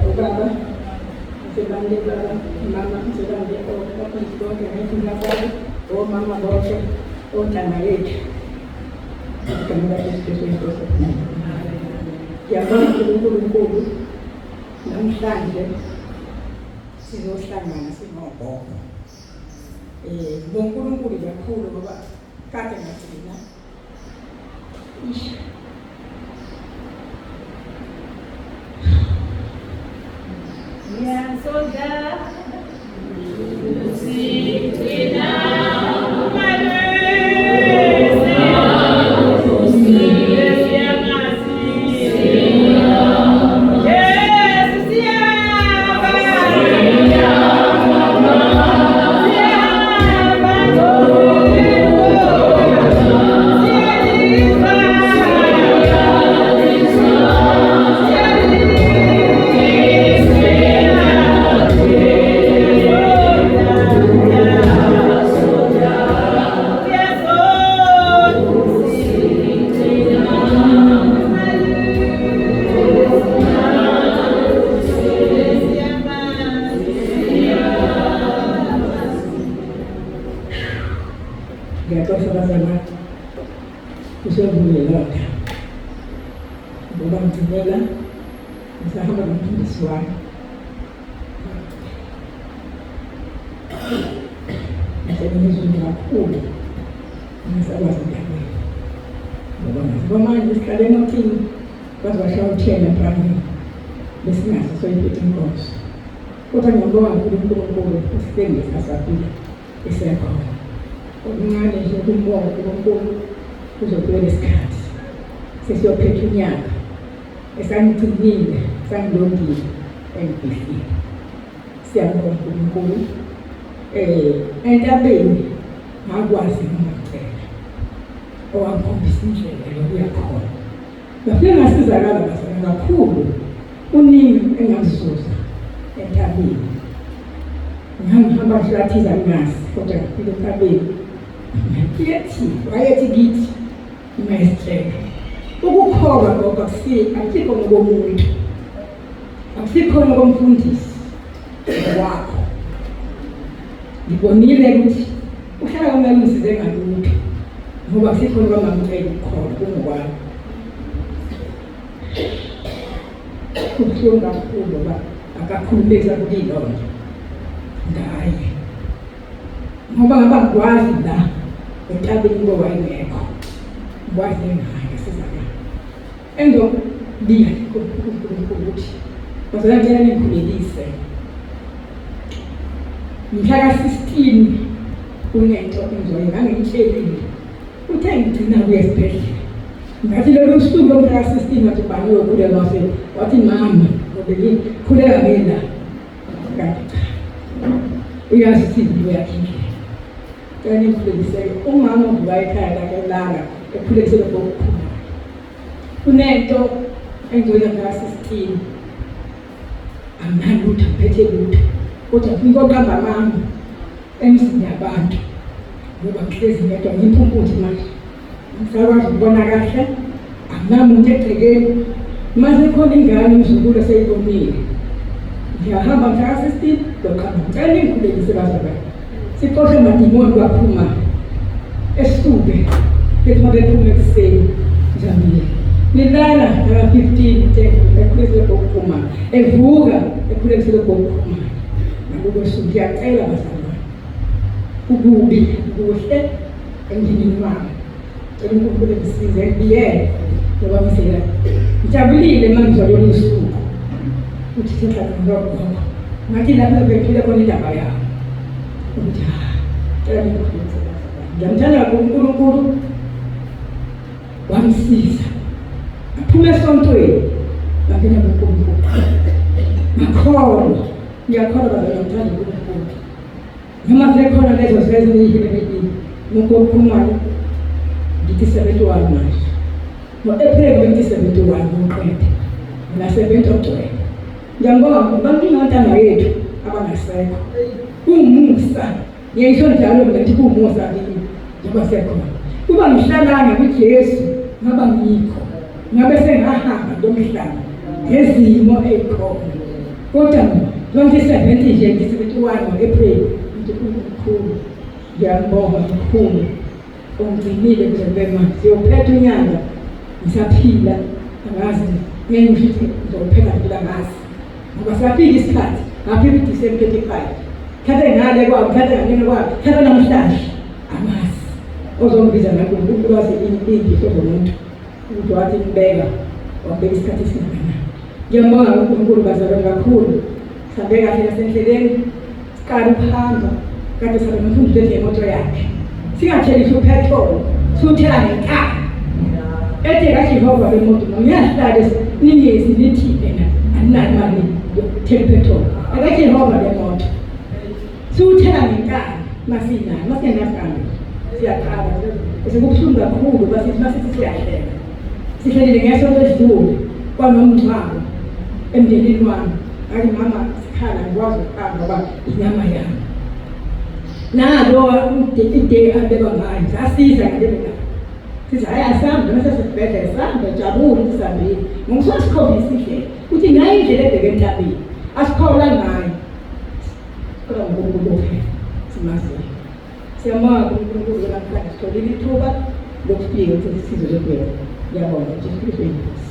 Ubaba, sebandela mama, sebandela wakati wote na kwani o mama wote o tana yetu kama Kristu. Ya Bwana mkuu na mshanje sizohlangana sinogogo. Ngonkulunkulu kakhulu ngoba kade ngathina. Soda, Lucy, UyiNkosi. Kodwa ngiyabonga uNkulunkulu usengisa saphila isekhona. Okuncane nje ukubonga uNkulunkulu kuzokuba lesikhathi. Sesiyophetha unyaka. Esangigcinile, sangilondile engibhekile. Siyabonga uNkulunkulu. Entabeni ngakwazi ngicela. Owangikhombisa indlela yokuya khona. Ngafika ngasizakala kakhulu. Uningi engazizuza entabeni. Ngihamba ngihlathisa ngasi kodwa ngifike entabeni. Wayethi kithi mayisitshela. Ukukholwa ngoba asikho ngokomuntu. Asikho ngokomfundisi wakho. Ngibonile ukuthi uhlala ungangisize ngalutho. Ngoba asikho ngokwamamcela ukukholwa kungokwami. Kubuhlungu kakhulu ngoba akakhulumeka kulilona ngaye ngoba ngabakwazi la entabeni ngoba wayengekho ngikwazi ngaye sizakala engibiya ukuthi bazongena ngikhulekise mhla ka-16 kunento engizoyenza ngangimtshelile uthe ngigcina kuye esibhedlela. Ngathi lolu suku lomhla ka-16 wathi ubani uyokhulelwa wathi mama ngobelini khuleka mina kanti uyazi ukuthi uyakhile. Kanti ngikhulekiseke umama uvuka ekhaya lakhe lala ekhulekisele ngokukhulu. Kunento engizoyenza ka-16 anginalutho ngiphethe lutho kodwa ngikoqamba mama emzini yabantu ngoba ngihlezi ngedwa ngimphumputhi manje. Ngisakwazi ukubona kahle akunamuntu egcekeni mase khona ingane umzukulu eseyibonile. Ngiyahamba mhla ka-16 loqamba ngicela ngikhulekise bazalwane siqoshe madimoni kwaphuma esitube bethi uma bephuma ekuseni ngizambile nilala ngaka-15 ekhulekisele kokuphuma evuka ekhulekisele kokuphuma nakuko suku ngiyacela bazalwane kukubi kuhle endlini wami. Unkulunkulu ngisize ngiyele ngoba ngisela ngijabulile manje ngizolona usuku uthi thina ngogogo ngathi lapho bephile khona indaba yami ukuthi cela ngikukhulekise ngiyamthanda uNkulunkulu wamsiza aphuma esontweni ngakena kuNkulunkulu ngakholwa ngiyakholwa ngiyamthanda uNkulunkulu noma sekhona lezo zenzo ezihilelekile ngokukhumalo ngithi 71 manje ngo-April 2071 ngoqede na-70 ogcwele. Ngiyabonga bangingantanga yethu abangasekho kumusa ngiyisho njalo ngathi kumusa kimi ngoba sekhona kuba ngihlalanga kuJesu ngaba ngikho ngabe sengahamba ndomhlaba ngezimo ezikhona kodwa 2017 nje ngisithi 1 April ngithi uNkulunkulu ngiyambonga kakhulu ongcinile kuze kube manje siyophetha unyanga ngisaphila angazi ngeke ngithi ngizophela ngila ngazi ngoba siyafika isikhathi ngaphila December 25 khathe ngale kwabo khathe ngene kwabo khathe namhlanje amazi ozombiza ngaNkulunkulu wazi impilo zomuntu ukuthi wathi ngibeka wabeka isikhathi esingakanani ngiyambonga uNkulunkulu bazalwane kakhulu sabe kahle nasendleleni siqala ukuhamba kade sabe ngifundile ngemoto yakhe singathelisi upetrol suthela ngekhaya ethi kaJehova lemoto ngiyahlala ningezi nithi ena aninayo imali yokuthela upetrol akaJehova lemoto suthela ngekhaya masinayo masengafanele siyakhala sekubuhlungu kakhulu basithi siyahleka sihlelile ngesonto esidlule kwanomngcwabo emndenini wami athi mama sikhala ngikwazi ukuhamba ngoba inyama yami nalo ide abeka ngayo sasiza ngaleyo sithi hayi asambe nasesibhedlela sambe jabule sisambile ngisosikhombisa indlela ukuthi ngayo indlela ebheke entabeni asikhola ngayo kodwa ngokukhulu simaziyo siyambonga uNkulunkulu namhlanje sitholile ithuba lokufika ukuthi sizwe lokho ngiyabonga nje Kristu.